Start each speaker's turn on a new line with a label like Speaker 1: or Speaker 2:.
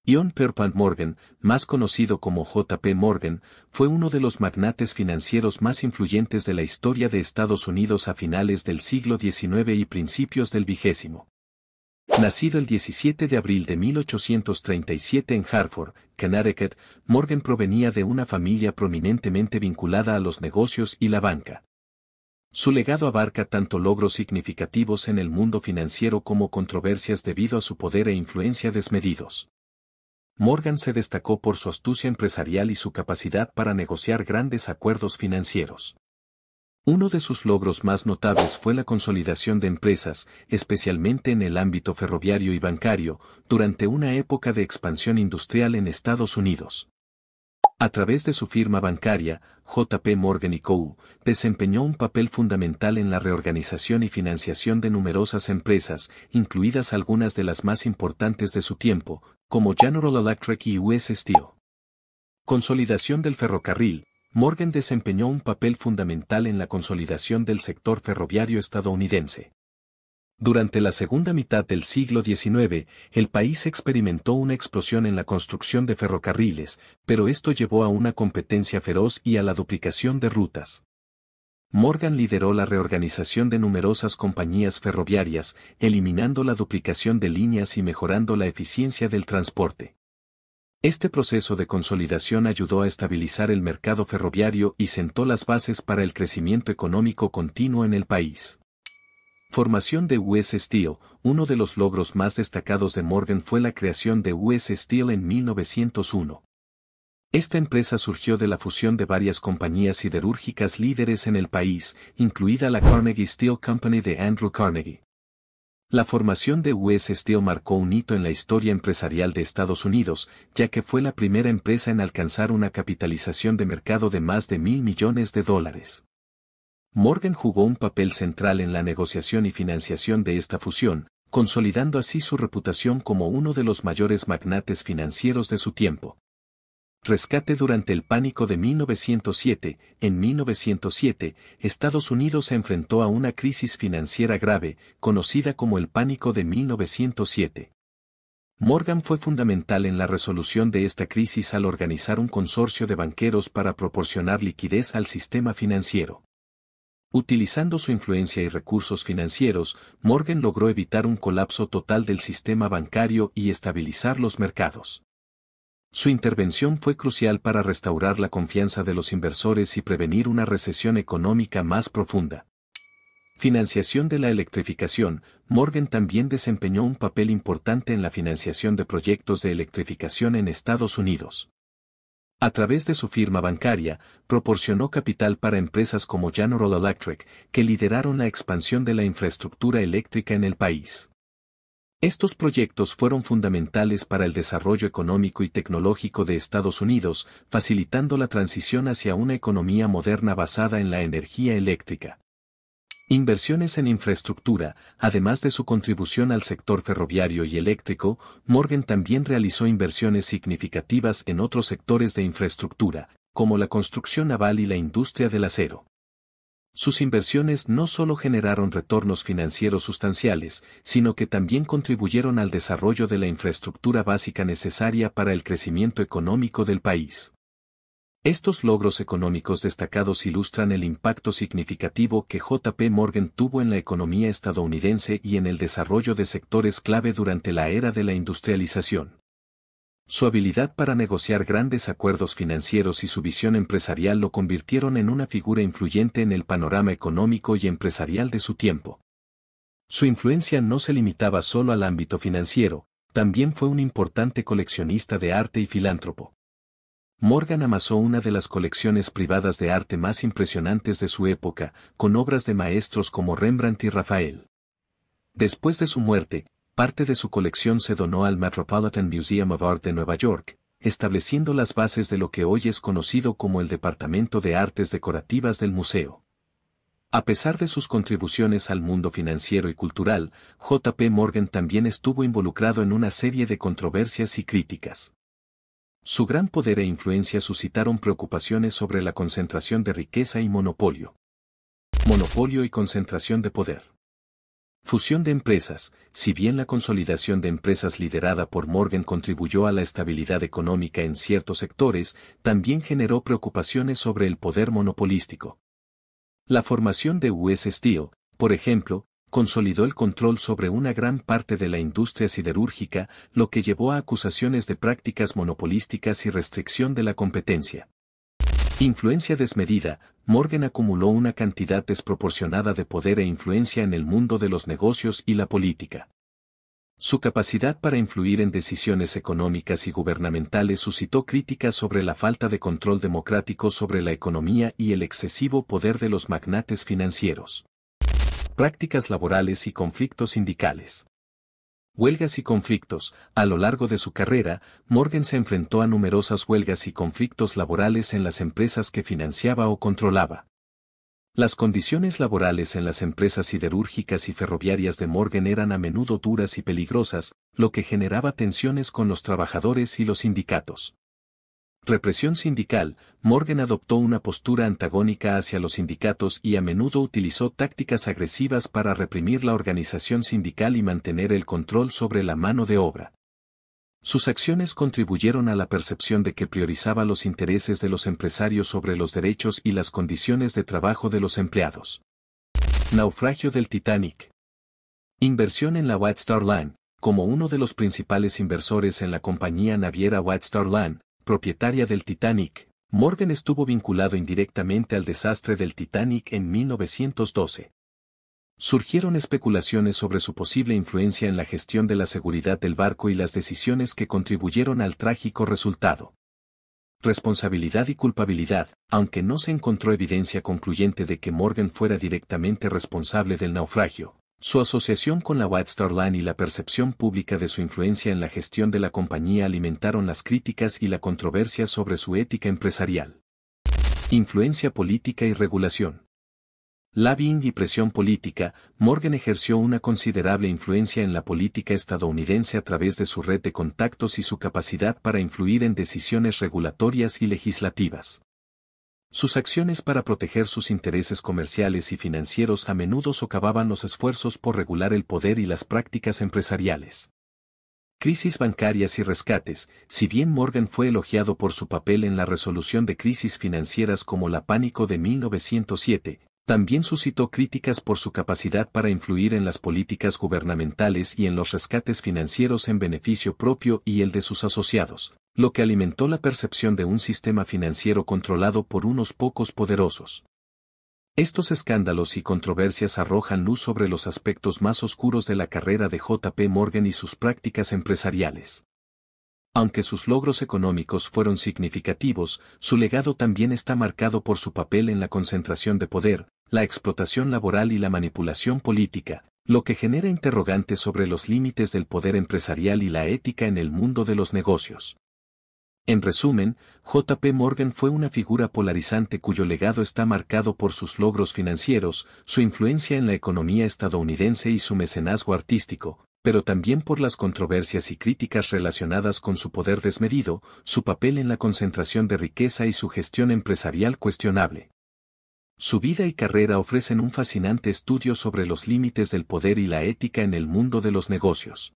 Speaker 1: John Pierpont Morgan, más conocido como J. P. Morgan, fue uno de los magnates financieros más influyentes de la historia de Estados Unidos a finales del siglo XIX y principios del XX. Nacido el 17 de abril de 1837 en Hartford, Connecticut, Morgan provenía de una familia prominentemente vinculada a los negocios y la banca. Su legado abarca tanto logros significativos en el mundo financiero como controversias debido a su poder e influencia desmedidos. Morgan se destacó por su astucia empresarial y su capacidad para negociar grandes acuerdos financieros. Uno de sus logros más notables fue la consolidación de empresas, especialmente en el ámbito ferroviario y bancario, durante una época de expansión industrial en Estados Unidos. A través de su firma bancaria, J. P. Morgan & Co., desempeñó un papel fundamental en la reorganización y financiación de numerosas empresas, incluidas algunas de las más importantes de su tiempo, como General Electric y US Steel. Consolidación del ferrocarril. Morgan desempeñó un papel fundamental en la consolidación del sector ferroviario estadounidense. Durante la segunda mitad del siglo XIX, el país experimentó una explosión en la construcción de ferrocarriles, pero esto llevó a una competencia feroz y a la duplicación de rutas. Morgan lideró la reorganización de numerosas compañías ferroviarias, eliminando la duplicación de líneas y mejorando la eficiencia del transporte. Este proceso de consolidación ayudó a estabilizar el mercado ferroviario y sentó las bases para el crecimiento económico continuo en el país. Formación de US Steel. Uno de los logros más destacados de Morgan fue la creación de US Steel en 1901. Esta empresa surgió de la fusión de varias compañías siderúrgicas líderes en el país, incluida la Carnegie Steel Company de Andrew Carnegie. La formación de US Steel marcó un hito en la historia empresarial de Estados Unidos, ya que fue la primera empresa en alcanzar una capitalización de mercado de más de $1.000 millones. Morgan jugó un papel central en la negociación y financiación de esta fusión, consolidando así su reputación como uno de los mayores magnates financieros de su tiempo. Rescate durante el pánico de 1907. En 1907, Estados Unidos se enfrentó a una crisis financiera grave, conocida como el pánico de 1907. Morgan fue fundamental en la resolución de esta crisis al organizar un consorcio de banqueros para proporcionar liquidez al sistema financiero. Utilizando su influencia y recursos financieros, Morgan logró evitar un colapso total del sistema bancario y estabilizar los mercados. Su intervención fue crucial para restaurar la confianza de los inversores y prevenir una recesión económica más profunda. Financiación de la electrificación. Morgan también desempeñó un papel importante en la financiación de proyectos de electrificación en Estados Unidos. A través de su firma bancaria, proporcionó capital para empresas como General Electric, que lideraron la expansión de la infraestructura eléctrica en el país. Estos proyectos fueron fundamentales para el desarrollo económico y tecnológico de Estados Unidos, facilitando la transición hacia una economía moderna basada en la energía eléctrica. Inversiones en infraestructura. Además de su contribución al sector ferroviario y eléctrico, Morgan también realizó inversiones significativas en otros sectores de infraestructura, como la construcción naval y la industria del acero. Sus inversiones no solo generaron retornos financieros sustanciales, sino que también contribuyeron al desarrollo de la infraestructura básica necesaria para el crecimiento económico del país. Estos logros económicos destacados ilustran el impacto significativo que J. P. Morgan tuvo en la economía estadounidense y en el desarrollo de sectores clave durante la era de la industrialización. Su habilidad para negociar grandes acuerdos financieros y su visión empresarial lo convirtieron en una figura influyente en el panorama económico y empresarial de su tiempo. Su influencia no se limitaba solo al ámbito financiero, también fue un importante coleccionista de arte y filántropo. Morgan amasó una de las colecciones privadas de arte más impresionantes de su época, con obras de maestros como Rembrandt y Rafael. Después de su muerte, parte de su colección se donó al Metropolitan Museum of Art de Nueva York, estableciendo las bases de lo que hoy es conocido como el Departamento de Artes Decorativas del museo. A pesar de sus contribuciones al mundo financiero y cultural, J. P. Morgan también estuvo involucrado en una serie de controversias y críticas. Su gran poder e influencia suscitaron preocupaciones sobre la concentración de riqueza y monopolio. Monopolio y concentración de poder. Fusión de empresas. Si bien la consolidación de empresas liderada por Morgan contribuyó a la estabilidad económica en ciertos sectores, también generó preocupaciones sobre el poder monopolístico. La formación de US Steel, por ejemplo, consolidó el control sobre una gran parte de la industria siderúrgica, lo que llevó a acusaciones de prácticas monopolísticas y restricción de la competencia. Influencia desmedida. Morgan acumuló una cantidad desproporcionada de poder e influencia en el mundo de los negocios y la política. Su capacidad para influir en decisiones económicas y gubernamentales suscitó críticas sobre la falta de control democrático sobre la economía y el excesivo poder de los magnates financieros. Prácticas laborales y conflictos sindicales. Huelgas y conflictos. A lo largo de su carrera, Morgan se enfrentó a numerosas huelgas y conflictos laborales en las empresas que financiaba o controlaba. Las condiciones laborales en las empresas siderúrgicas y ferroviarias de Morgan eran a menudo duras y peligrosas, lo que generaba tensiones con los trabajadores y los sindicatos. Represión sindical. Morgan adoptó una postura antagónica hacia los sindicatos y a menudo utilizó tácticas agresivas para reprimir la organización sindical y mantener el control sobre la mano de obra. Sus acciones contribuyeron a la percepción de que priorizaba los intereses de los empresarios sobre los derechos y las condiciones de trabajo de los empleados. Naufragio del Titanic. Inversión en la White Star Line. Como uno de los principales inversores en la compañía naviera White Star Line, propietaria del Titanic, Morgan estuvo vinculado indirectamente al desastre del Titanic en 1912. Surgieron especulaciones sobre su posible influencia en la gestión de la seguridad del barco y las decisiones que contribuyeron al trágico resultado. Responsabilidad y culpabilidad. Aunque no se encontró evidencia concluyente de que Morgan fuera directamente responsable del naufragio, su asociación con la White Star Line y la percepción pública de su influencia en la gestión de la compañía alimentaron las críticas y la controversia sobre su ética empresarial. Influencia política y regulación. Lobbying y presión política. Morgan ejerció una considerable influencia en la política estadounidense a través de su red de contactos y su capacidad para influir en decisiones regulatorias y legislativas. Sus acciones para proteger sus intereses comerciales y financieros a menudo socavaban los esfuerzos por regular el poder y las prácticas empresariales. Crisis bancarias y rescates. Si bien Morgan fue elogiado por su papel en la resolución de crisis financieras como la Pánico de 1907, también suscitó críticas por su capacidad para influir en las políticas gubernamentales y en los rescates financieros en beneficio propio y el de sus asociados, lo que alimentó la percepción de un sistema financiero controlado por unos pocos poderosos. Estos escándalos y controversias arrojan luz sobre los aspectos más oscuros de la carrera de J. P. Morgan y sus prácticas empresariales. Aunque sus logros económicos fueron significativos, su legado también está marcado por su papel en la concentración de poder, la explotación laboral y la manipulación política, lo que genera interrogantes sobre los límites del poder empresarial y la ética en el mundo de los negocios. En resumen, J. P. Morgan fue una figura polarizante cuyo legado está marcado por sus logros financieros, su influencia en la economía estadounidense y su mecenazgo artístico, pero también por las controversias y críticas relacionadas con su poder desmedido, su papel en la concentración de riqueza y su gestión empresarial cuestionable. Su vida y carrera ofrecen un fascinante estudio sobre los límites del poder y la ética en el mundo de los negocios.